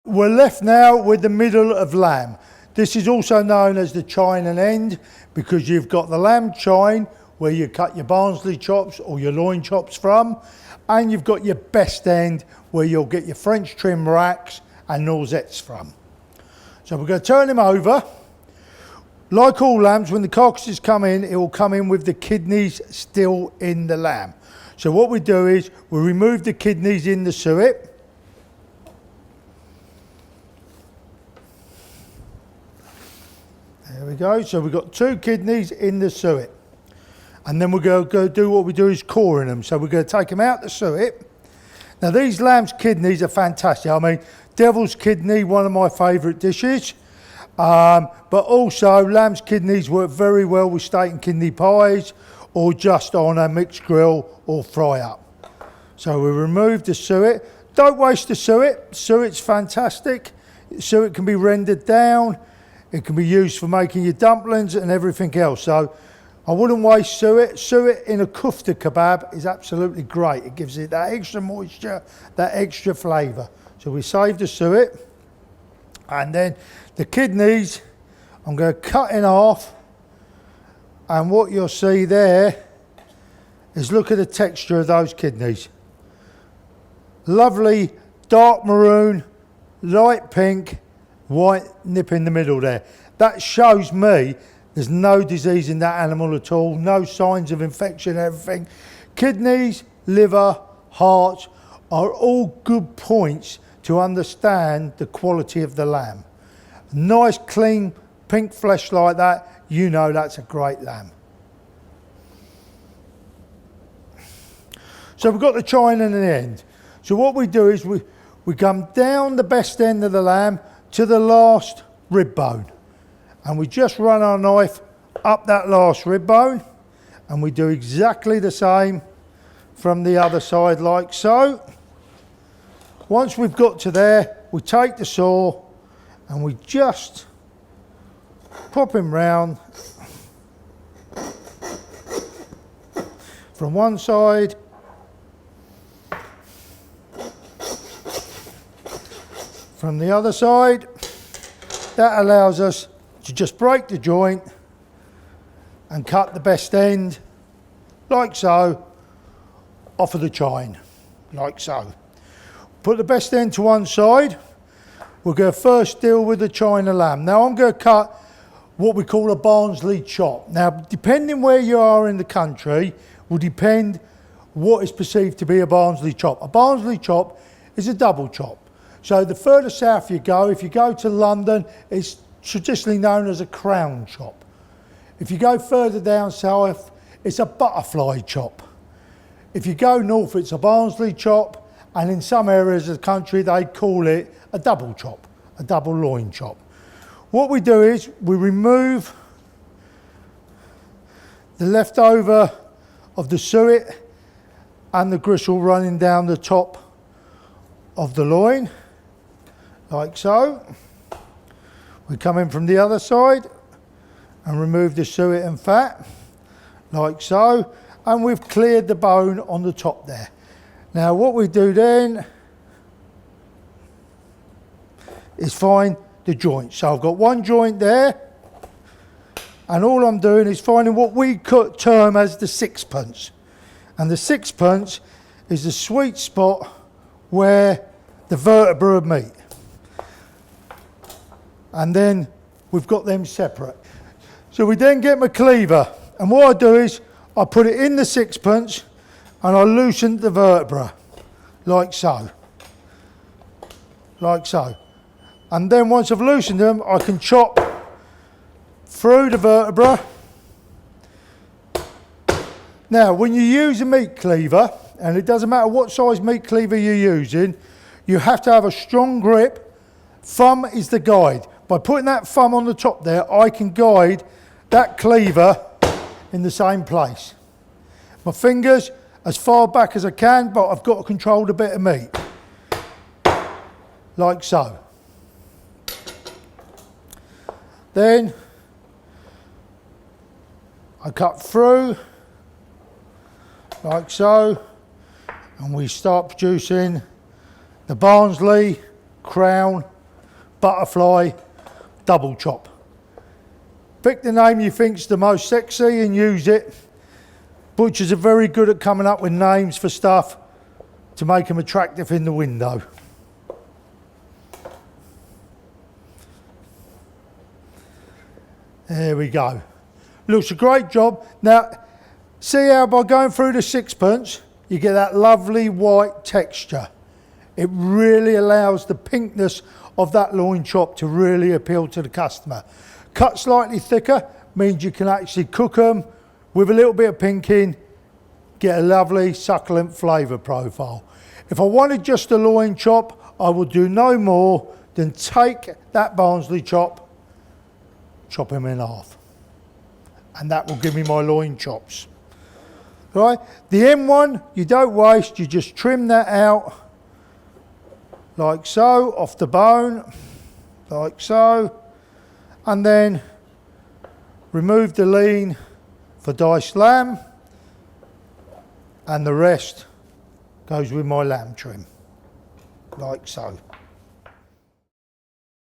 we're left now with the middle of lamb. This is also known as the chine and end because you've got the lamb chine where you cut your Barnsley chops or your loin chops from, and you've got your best end where you'll get your French trim racks and noisettes from. So we're going to turn him over. Like all lambs, when the carcasses come in, it will come in with the kidneys still in the lamb. So what we do is we remove the kidneys in the suet. There we go. So we've got 2 kidneys in the suet. And then we're going to go do what we do is coring them. So we're going to take them out the suet. Now these lamb's kidneys are fantastic. I mean, devil's kidney, one of my favourite dishes. But also lamb's kidneys work very well with steak and kidney pies or just on a mixed grill or fry up. So we remove the suet. Don't waste the suet. Suet's fantastic. Suet can be rendered down. It can be used for making your dumplings and everything else. So I wouldn't waste suet. Suet in a kufta kebab is absolutely great. It gives it that extra moisture, that extra flavour. So we save the suet. And then the kidneys, I'm going to cut in half. And what you'll see there is look at the texture of those kidneys. Lovely dark maroon, light pink, white nip in the middle there. That shows me there's no disease in that animal at all, no signs of infection, everything. Kidneys, liver, heart are all good points to understand the quality of the lamb. Nice, clean, pink flesh like that, you know that's a great lamb. So we've got the chine and the end. So what we do is we come down the best end of the lamb to the last rib bone. And we just run our knife up that last rib bone. And we do exactly the same from the other side like so. Once we've got to there, we take the saw and we just pop him round from one side from the other side. That allows us to just break the joint and cut the best end like so off of the chine, like so. Put the best end to one side. We're going to first deal with the china lamb. Now I'm going to cut what we call a Barnsley chop. Now depending where you are in the country will depend what is perceived to be a Barnsley chop. A Barnsley chop is a double chop. So the further south you go, if you go to London, it's traditionally known as a crown chop. If you go further down south, it's a butterfly chop. If you go north, it's a Barnsley chop, and in some areas of the country, they call it a double chop, a double loin chop. What we do is we remove the leftover of the suet and the gristle running down the top of the loin, like so. We come in from the other side and remove the suet and fat, like so, and we've cleared the bone on the top there. Now what we do then is find the joint. So I've got one joint there, and all I'm doing is finding what we could term as the sixpence. And the sixpence is the sweet spot where the vertebra meet. And then we've got them separate. So we then get my cleaver, and what I do is I put it in the sixpence and I loosen the vertebra, like so. Like so. And then once I've loosened them, I can chop through the vertebra. Now, when you use a meat cleaver, and it doesn't matter what size meat cleaver you're using, you have to have a strong grip. Thumb is the guide. By putting that thumb on the top there, I can guide that cleaver in the same place. My fingers as far back as I can, but I've got to control the bit of meat. Like so. Then I cut through, like so, and we start producing the Barnsley, crown butterfly, double chop. Pick the name you think's the most sexy and use it. Butchers are very good at coming up with names for stuff to make them attractive in the window. There we go. Looks a great job. Now, see how by going through the sixpence, you get that lovely white texture. It really allows the pinkness of that loin chop to really appeal to the customer. Cut slightly thicker means you can actually cook them with a little bit of pinking, get a lovely succulent flavour profile. If I wanted just a loin chop, I would do no more than take that Barnsley chop him in half, and that will give me my loin chops. Right, the end one you don't waste, you just trim that out like so off the bone, like so, and then remove the lean for diced lamb, and the rest goes with my lamb trim like so.